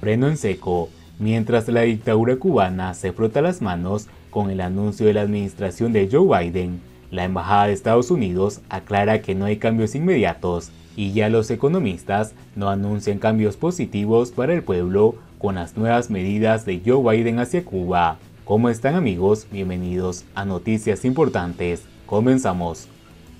Freno en seco. Mientras la dictadura cubana se frota las manos con el anuncio de la administración de Joe Biden, la Embajada de Estados Unidos aclara que no hay cambios inmediatos y ya los economistas no anuncian cambios positivos para el pueblo con las nuevas medidas de Joe Biden hacia Cuba. ¿Cómo están, amigos? Bienvenidos a Noticias Importantes. Comenzamos.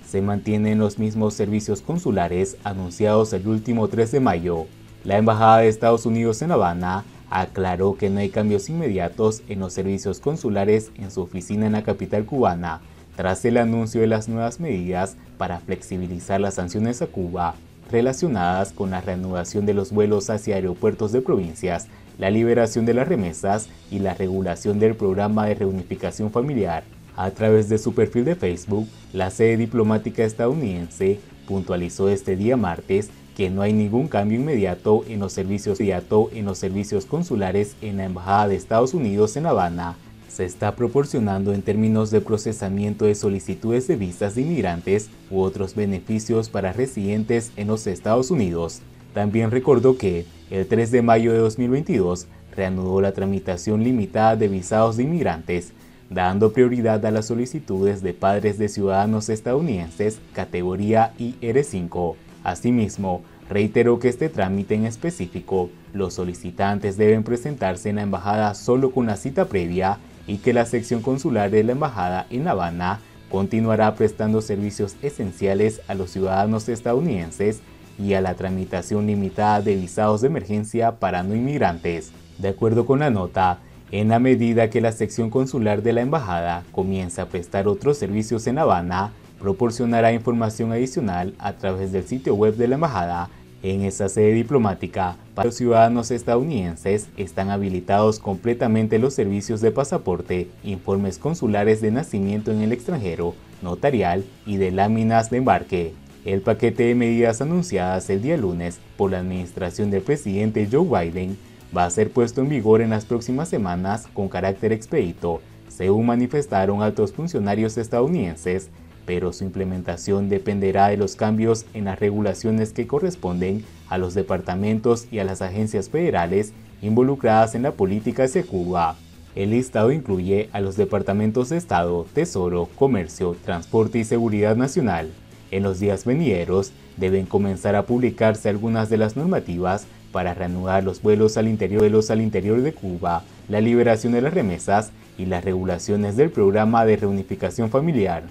Se mantienen los mismos servicios consulares anunciados el último 3 de mayo. La Embajada de Estados Unidos en La Habana aclaró que no hay cambios inmediatos en los servicios consulares en su oficina en la capital cubana, tras el anuncio de las nuevas medidas para flexibilizar las sanciones a Cuba, relacionadas con la reanudación de los vuelos hacia aeropuertos de provincias, la liberación de las remesas y la regulación del programa de reunificación familiar. A través de su perfil de Facebook, la sede diplomática estadounidense puntualizó este día martes que no hay ningún cambio inmediato en los servicios consulares en la Embajada de Estados Unidos en La Habana. Se está proporcionando en términos de procesamiento de solicitudes de visas de inmigrantes u otros beneficios para residentes en los Estados Unidos. También recordó que el 3 de mayo de 2022 reanudó la tramitación limitada de visados de inmigrantes, dando prioridad a las solicitudes de padres de ciudadanos estadounidenses categoría IR5. Asimismo, reiteró que este trámite en específico, los solicitantes deben presentarse en la embajada solo con una cita previa y que la sección consular de la embajada en La Habana continuará prestando servicios esenciales a los ciudadanos estadounidenses y a la tramitación limitada de visados de emergencia para no inmigrantes. De acuerdo con la nota, en la medida que la sección consular de la embajada comienza a prestar otros servicios en La Habana, proporcionará información adicional a través del sitio web de la embajada. En esa sede diplomática, para los ciudadanos estadounidenses están habilitados completamente los servicios de pasaporte, informes consulares de nacimiento en el extranjero, notarial y de láminas de embarque. El paquete de medidas anunciadas el día lunes por la administración del presidente Joe Biden va a ser puesto en vigor en las próximas semanas con carácter expedito, según manifestaron altos funcionarios estadounidenses, pero su implementación dependerá de los cambios en las regulaciones que corresponden a los departamentos y a las agencias federales involucradas en la política hacia Cuba. El listado incluye a los departamentos de Estado, Tesoro, Comercio, Transporte y Seguridad Nacional. En los días venideros deben comenzar a publicarse algunas de las normativas para reanudar los vuelos al interior de Cuba, la liberación de las remesas y las regulaciones del programa de reunificación familiar.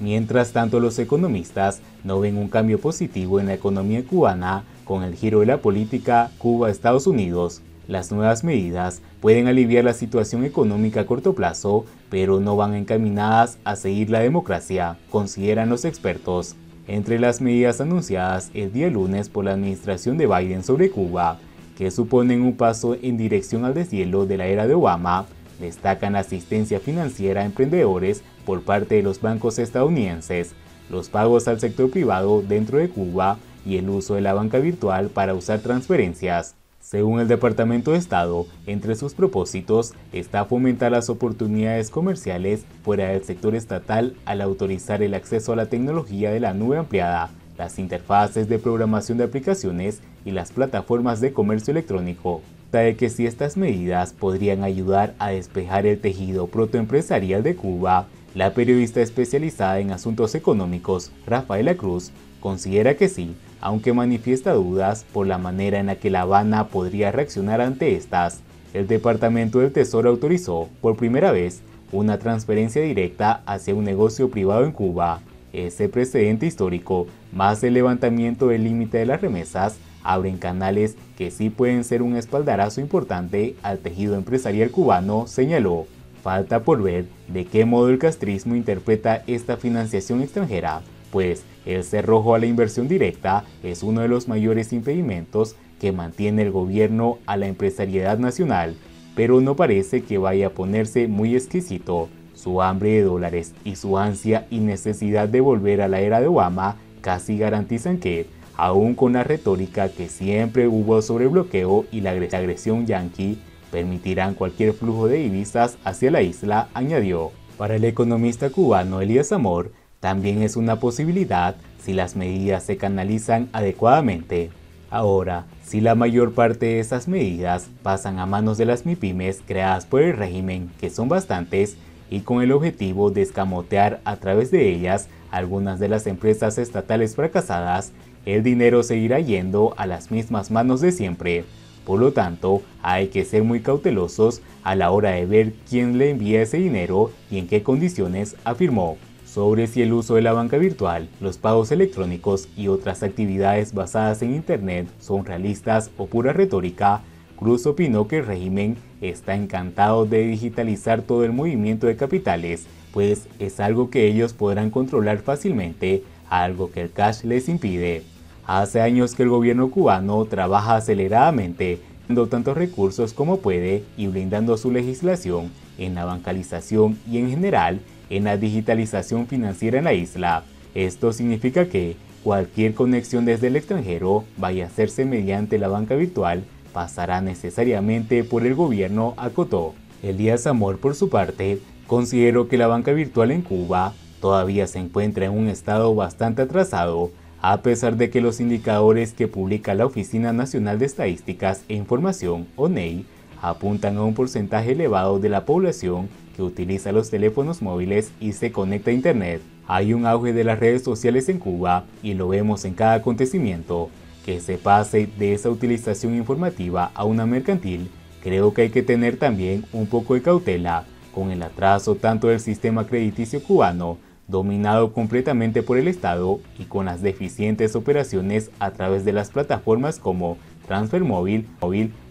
Mientras tanto, los economistas no ven un cambio positivo en la economía cubana con el giro de la política Cuba-Estados Unidos. Las nuevas medidas pueden aliviar la situación económica a corto plazo, pero no van encaminadas a seguir la democracia, consideran los expertos. Entre las medidas anunciadas el día lunes por la administración de Biden sobre Cuba, que suponen un paso en dirección al deshielo de la era de Obama, destacan la asistencia financiera a emprendedores por parte de los bancos estadounidenses, los pagos al sector privado dentro de Cuba y el uso de la banca virtual para usar transferencias. Según el Departamento de Estado, entre sus propósitos está fomentar las oportunidades comerciales fuera del sector estatal al autorizar el acceso a la tecnología de la nube ampliada, las interfaces de programación de aplicaciones y las plataformas de comercio electrónico. De que si estas medidas podrían ayudar a despejar el tejido protoempresarial de Cuba, la periodista especializada en asuntos económicos, Rafaela Cruz, considera que sí, aunque manifiesta dudas por la manera en la que La Habana podría reaccionar ante estas. El Departamento del Tesoro autorizó, por primera vez, una transferencia directa hacia un negocio privado en Cuba. Ese precedente histórico, más el levantamiento del límite de las remesas, abren canales que sí pueden ser un espaldarazo importante al tejido empresarial cubano, señaló. Falta por ver de qué modo el castrismo interpreta esta financiación extranjera, pues el cerrojo a la inversión directa es uno de los mayores impedimentos que mantiene el gobierno a la empresariedad nacional, pero no parece que vaya a ponerse muy exquisito. Su hambre de dólares y su ansia y necesidad de volver a la era de Obama casi garantizan que, aún con la retórica que siempre hubo sobre el bloqueo y la agresión yanqui, permitirán cualquier flujo de divisas hacia la isla, añadió. Para el economista cubano Elías Amor, también es una posibilidad si las medidas se canalizan adecuadamente. Ahora, si la mayor parte de esas medidas pasan a manos de las MIPYMES creadas por el régimen, que son bastantes, y con el objetivo de escamotear a través de ellas algunas de las empresas estatales fracasadas, el dinero seguirá yendo a las mismas manos de siempre. Por lo tanto, hay que ser muy cautelosos a la hora de ver quién le envía ese dinero y en qué condiciones, afirmó. Sobre si el uso de la banca virtual, los pagos electrónicos y otras actividades basadas en Internet son realistas o pura retórica, Cruz opinó que el régimen está encantado de digitalizar todo el movimiento de capitales, pues es algo que ellos podrán controlar fácilmente, algo que el cash les impide. Hace años que el gobierno cubano trabaja aceleradamente, dando tantos recursos como puede y blindando su legislación en la bancarización y en general en la digitalización financiera en la isla. Esto significa que cualquier conexión desde el extranjero, vaya a hacerse mediante la banca virtual, pasará necesariamente por el gobierno, acotó. Elías Zamor, por su parte, consideró que la banca virtual en Cuba todavía se encuentra en un estado bastante atrasado, a pesar de que los indicadores que publica la Oficina Nacional de Estadísticas e Información, ONEI, apuntan a un porcentaje elevado de la población que utiliza los teléfonos móviles y se conecta a Internet. Hay un auge de las redes sociales en Cuba y lo vemos en cada acontecimiento. Que se pase de esa utilización informativa a una mercantil, creo que hay que tener también un poco de cautela con el atraso tanto del sistema crediticio cubano, dominado completamente por el Estado, y con las deficientes operaciones a través de las plataformas como Transfer Móvil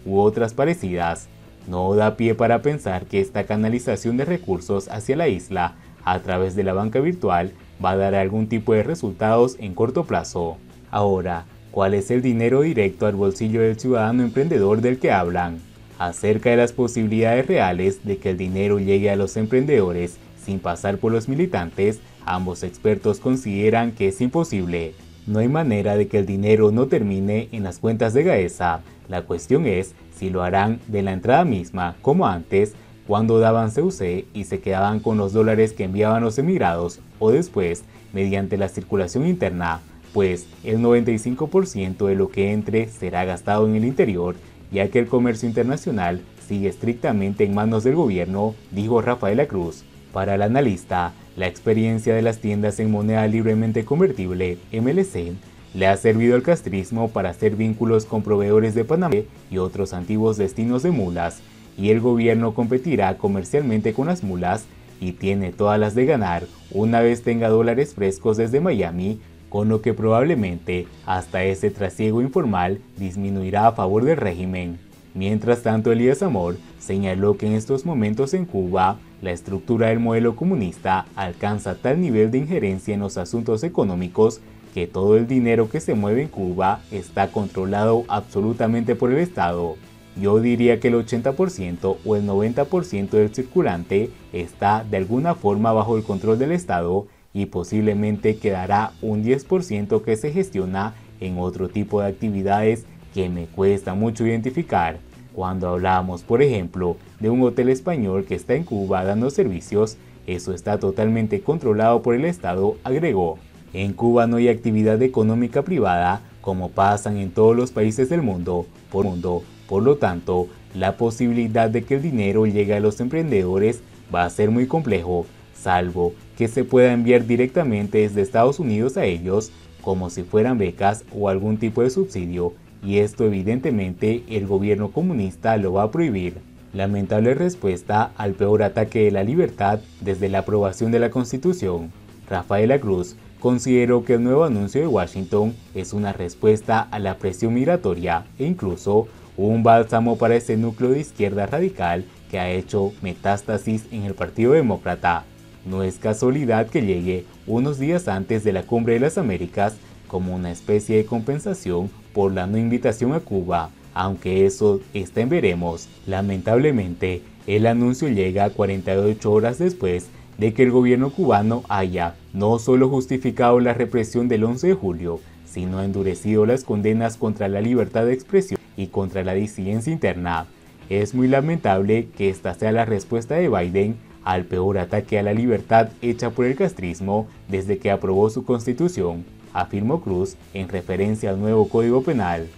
u otras parecidas. No da pie para pensar que esta canalización de recursos hacia la isla a través de la banca virtual va a dar algún tipo de resultados en corto plazo. Ahora, ¿cuál es el dinero directo al bolsillo del ciudadano emprendedor del que hablan? Acerca de las posibilidades reales de que el dinero llegue a los emprendedores sin pasar por los militantes, ambos expertos consideran que es imposible. No hay manera de que el dinero no termine en las cuentas de Gaesa. La cuestión es si lo harán de la entrada misma, como antes, cuando daban CUC y se quedaban con los dólares que enviaban los emigrados, o después, mediante la circulación interna, pues el 95% de lo que entre será gastado en el interior, ya que el comercio internacional sigue estrictamente en manos del gobierno, dijo Rafaela Cruz. Para el analista, la experiencia de las tiendas en moneda libremente convertible, MLC, le ha servido al castrismo para hacer vínculos con proveedores de Panamá y otros antiguos destinos de mulas, y el gobierno competirá comercialmente con las mulas y tiene todas las de ganar una vez tenga dólares frescos desde Miami, con lo que probablemente hasta ese trasiego informal disminuirá a favor del régimen. Mientras tanto, Elías Zamor señaló que en estos momentos en Cuba, la estructura del modelo comunista alcanza tal nivel de injerencia en los asuntos económicos que todo el dinero que se mueve en Cuba está controlado absolutamente por el Estado. Yo diría que el 80% o el 90% del circulante está de alguna forma bajo el control del Estado y posiblemente quedará un 10% que se gestiona en otro tipo de actividades que me cuesta mucho identificar. Cuando hablamos, por ejemplo, de un hotel español que está en Cuba dando servicios, eso está totalmente controlado por el Estado, agregó. En Cuba no hay actividad económica privada como pasan en todos los países del mundo. Por lo tanto, la posibilidad de que el dinero llegue a los emprendedores va a ser muy complejo, salvo que se pueda enviar directamente desde Estados Unidos a ellos, como si fueran becas o algún tipo de subsidio, y esto evidentemente el gobierno comunista lo va a prohibir. Lamentable respuesta al peor ataque de la libertad desde la aprobación de la Constitución. Rafaela Cruz consideró que el nuevo anuncio de Washington es una respuesta a la presión migratoria e incluso un bálsamo para ese núcleo de izquierda radical que ha hecho metástasis en el Partido Demócrata. No es casualidad que llegue unos días antes de la Cumbre de las Américas como una especie de compensación por la no invitación a Cuba, aunque eso está en veremos. Lamentablemente, el anuncio llega 48 horas después de que el gobierno cubano haya no solo justificado la represión del 11 de julio, sino endurecido las condenas contra la libertad de expresión y contra la disidencia interna. Es muy lamentable que esta sea la respuesta de Biden al peor ataque a la libertad hecha por el castrismo desde que aprobó su constitución, afirmó Cruz en referencia al nuevo Código Penal.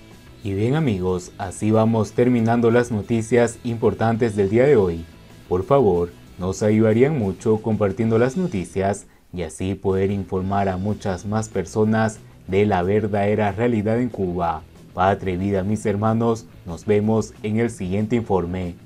Y bien amigos, así vamos terminando las noticias importantes del día de hoy. Por favor, nos ayudarían mucho compartiendo las noticias y así poder informar a muchas más personas de la verdadera realidad en Cuba. Patria y vida mis hermanos, nos vemos en el siguiente informe.